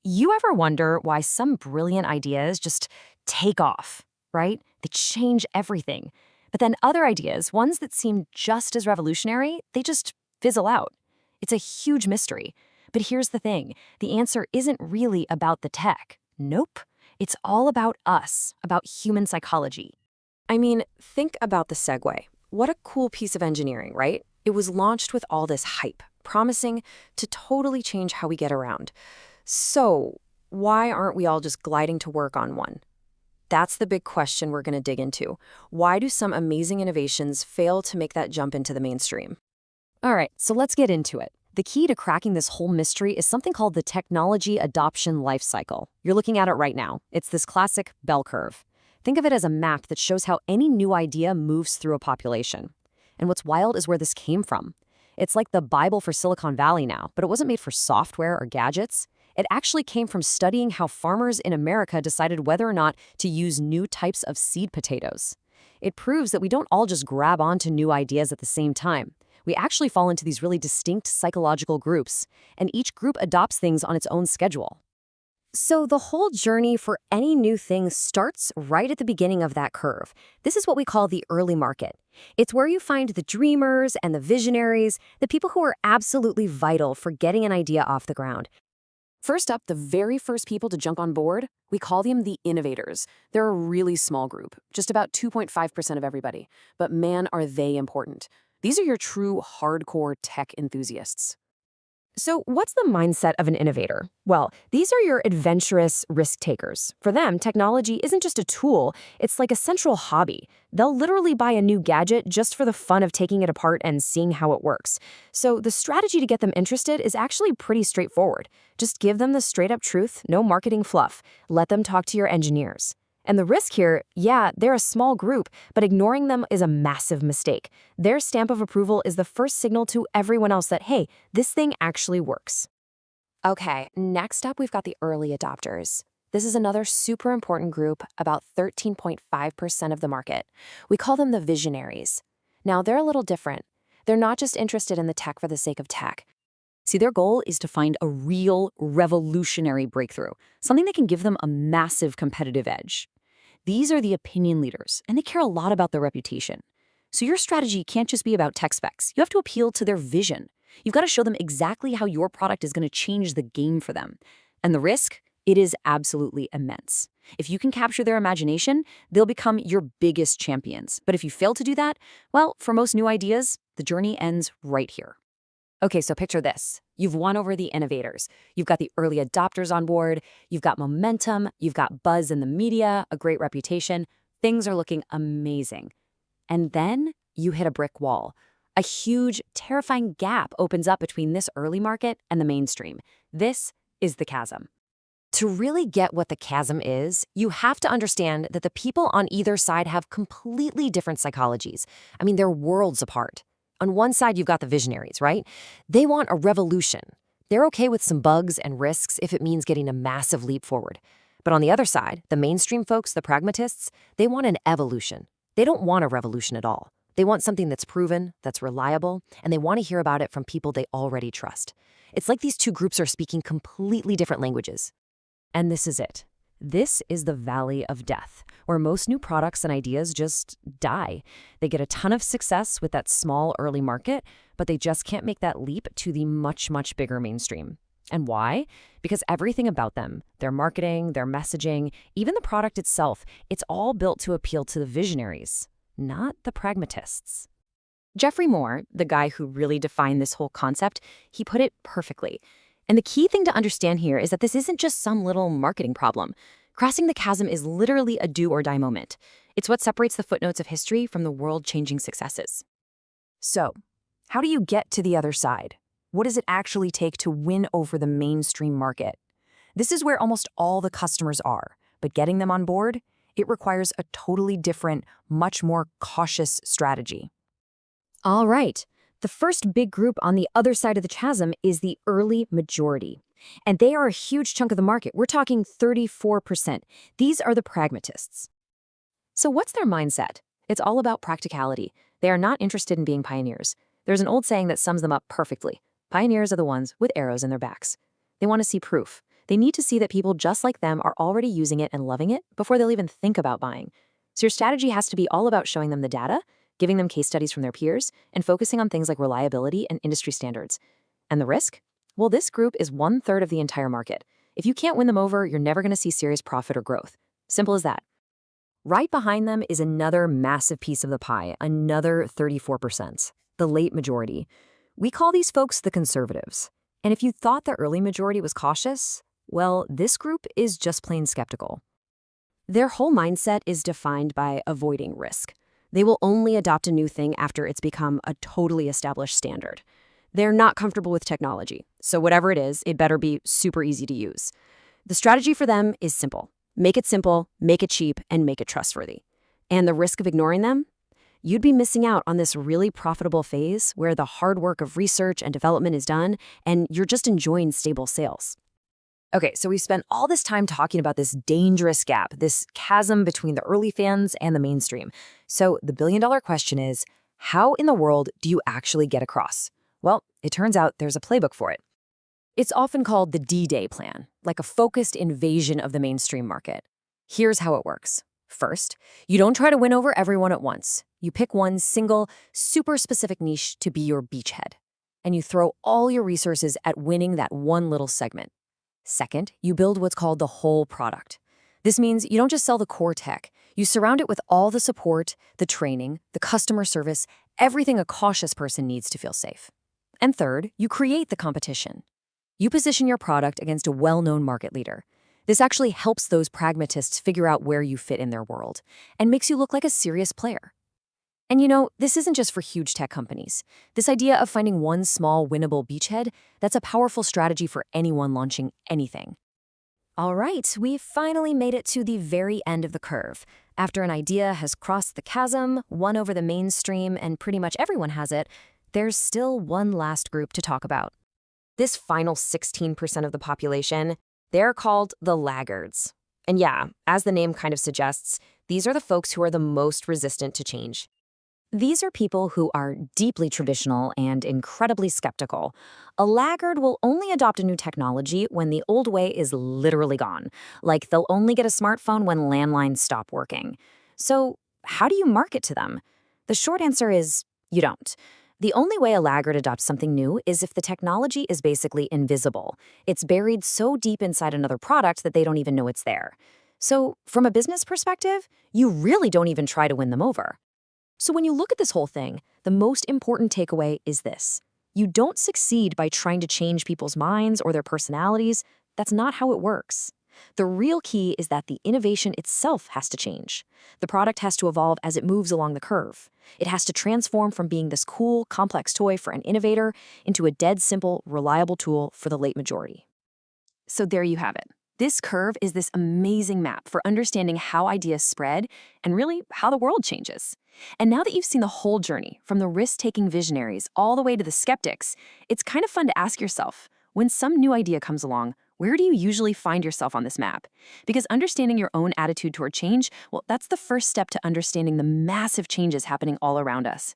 You ever wonder why some brilliant ideas just take off, right? They change everything. But then other ideas, ones that seem just as revolutionary, they just fizzle out. It's a huge mystery. But here's the thing, the answer isn't really about the tech. Nope. It's all about us, about human psychology. I mean, think about the Segway. What a cool piece of engineering, right? It was launched with all this hype, promising to totally change how we get around. So, why aren't we all just gliding to work on one? That's the big question we're going to dig into. Why do some amazing innovations fail to make that jump into the mainstream? All right, so let's get into it. The key to cracking this whole mystery is something called the technology adoption life cycle. You're looking at it right now. It's this classic bell curve. Think of it as a map that shows how any new idea moves through a population. And what's wild is where this came from. It's like the Bible for Silicon Valley now, but it wasn't made for software or gadgets. It actually came from studying how farmers in America decided whether or not to use new types of seed potatoes. It proves that we don't all just grab onto new ideas at the same time. We actually fall into these really distinct psychological groups, and each group adopts things on its own schedule. So the whole journey for any new thing starts right at the beginning of that curve. This is what we call the early market. It's where you find the dreamers and the visionaries, the people who are absolutely vital for getting an idea off the ground. First up, the very first people to jump on board, we call them the Innovators. They're a really small group, just about 2.5% of everybody. But man, are they important. These are your true hardcore tech enthusiasts. So what's the mindset of an innovator? Well, these are your adventurous risk takers. For them, technology isn't just a tool, it's like a central hobby. They'll literally buy a new gadget just for the fun of taking it apart and seeing how it works. So the strategy to get them interested is actually pretty straightforward. Just give them the straight-up truth, no marketing fluff. Let them talk to your engineers. And the risk here, yeah, they're a small group, but ignoring them is a massive mistake. Their stamp of approval is the first signal to everyone else that, hey, this thing actually works. Okay, next up we've got the early adopters. This is another super important group, about 13.5% of the market. We call them the visionaries. Now, they're a little different. They're not just interested in the tech for the sake of tech. See, their goal is to find a real revolutionary breakthrough, something that can give them a massive competitive edge. These are the opinion leaders, and they care a lot about their reputation. So your strategy can't just be about tech specs. You have to appeal to their vision. You've got to show them exactly how your product is going to change the game for them. And the risk? It is absolutely immense. If you can capture their imagination, they'll become your biggest champions. But if you fail to do that, well, for most new ideas, the journey ends right here. Okay, so picture this. You've won over the innovators. You've got the early adopters on board. You've got momentum. You've got buzz in the media, a great reputation. Things are looking amazing. And then you hit a brick wall. A huge, terrifying gap opens up between this early market and the mainstream. This is the chasm. To really get what the chasm is, you have to understand that the people on either side have completely different psychologies. I mean, they're worlds apart. On one side, you've got the visionaries, right? They want a revolution. They're okay with some bugs and risks if it means getting a massive leap forward. But on the other side, the mainstream folks, the pragmatists, they want an evolution. They don't want a revolution at all. They want something that's proven, that's reliable, and they want to hear about it from people they already trust. It's like these two groups are speaking completely different languages. And this is it. This is the valley of death, where most new products and ideas just die. They get a ton of success with that small early market, but they just can't make that leap to the much, much bigger mainstream. And why? Because everything about them, their marketing, their messaging, even the product itself, it's all built to appeal to the visionaries, not the pragmatists. Geoffrey Moore, the guy who really defined this whole concept, he put it perfectly. And the key thing to understand here is that this isn't just some little marketing problem. Crossing the chasm is literally a do-or-die moment. It's what separates the footnotes of history from the world-changing successes. So, how do you get to the other side? What does it actually take to win over the mainstream market? This is where almost all the customers are, but getting them on board, it requires a totally different, much more cautious strategy. All right. The first big group on the other side of the chasm is the early majority. And they are a huge chunk of the market. We're talking 34%. These are the pragmatists. So what's their mindset? It's all about practicality. They are not interested in being pioneers. There's an old saying that sums them up perfectly. Pioneers are the ones with arrows in their backs. They want to see proof. They need to see that people just like them are already using it and loving it before they'll even think about buying. So your strategy has to be all about showing them the data, giving them case studies from their peers, and focusing on things like reliability and industry standards. And the risk? Well, this group is 1/3 of the entire market. If you can't win them over, you're never going to see serious profit or growth. Simple as that. Right behind them is another massive piece of the pie, another 34%, the late majority. We call these folks the conservatives. And if you thought the early majority was cautious, well, this group is just plain skeptical. Their whole mindset is defined by avoiding risk. They will only adopt a new thing after it's become a totally established standard. They're not comfortable with technology, so whatever it is, it better be super easy to use. The strategy for them is simple. Make it simple, make it cheap, and make it trustworthy. And the risk of ignoring them? You'd be missing out on this really profitable phase where the hard work of research and development is done, and you're just enjoying stable sales. Okay, so we've spent all this time talking about this dangerous gap, this chasm between the early fans and the mainstream. So the billion-dollar question is, how in the world do you actually get across? Well, it turns out there's a playbook for it. It's often called the D-Day plan, like a focused invasion of the mainstream market. Here's how it works. First, you don't try to win over everyone at once. You pick one single, super specific niche to be your beachhead. And you throw all your resources at winning that one little segment. Second, you build what's called the whole product. This means you don't just sell the core tech. You surround it with all the support, the training, the customer service, everything a cautious person needs to feel safe. And third, you create the competition. You position your product against a well-known market leader. This actually helps those pragmatists figure out where you fit in their world and makes you look like a serious player. And you know, this isn't just for huge tech companies. This idea of finding one small, winnable beachhead, that's a powerful strategy for anyone launching anything. All right, we've finally made it to the very end of the curve. After an idea has crossed the chasm, won over the mainstream, and pretty much everyone has it, there's still one last group to talk about. This final 16% of the population, they're called the Laggards. And yeah, as the name kind of suggests, these are the folks who are the most resistant to change. These are people who are deeply traditional and incredibly skeptical. A laggard will only adopt a new technology when the old way is literally gone. Like they'll only get a smartphone when landlines stop working. So how do you market to them? The short answer is you don't. The only way a laggard adopts something new is if the technology is basically invisible. It's buried so deep inside another product that they don't even know it's there. So from a business perspective, you really don't even try to win them over. So when you look at this whole thing, the most important takeaway is this. You don't succeed by trying to change people's minds or their personalities. That's not how it works. The real key is that the innovation itself has to change. The product has to evolve as it moves along the curve. It has to transform from being this cool, complex toy for an innovator into a dead simple, reliable tool for the late majority. So there you have it. This curve is this amazing map for understanding how ideas spread and really how the world changes. And now that you've seen the whole journey, from the risk-taking visionaries all the way to the skeptics, it's kind of fun to ask yourself, when some new idea comes along, where do you usually find yourself on this map? Because understanding your own attitude toward change, well, that's the first step to understanding the massive changes happening all around us.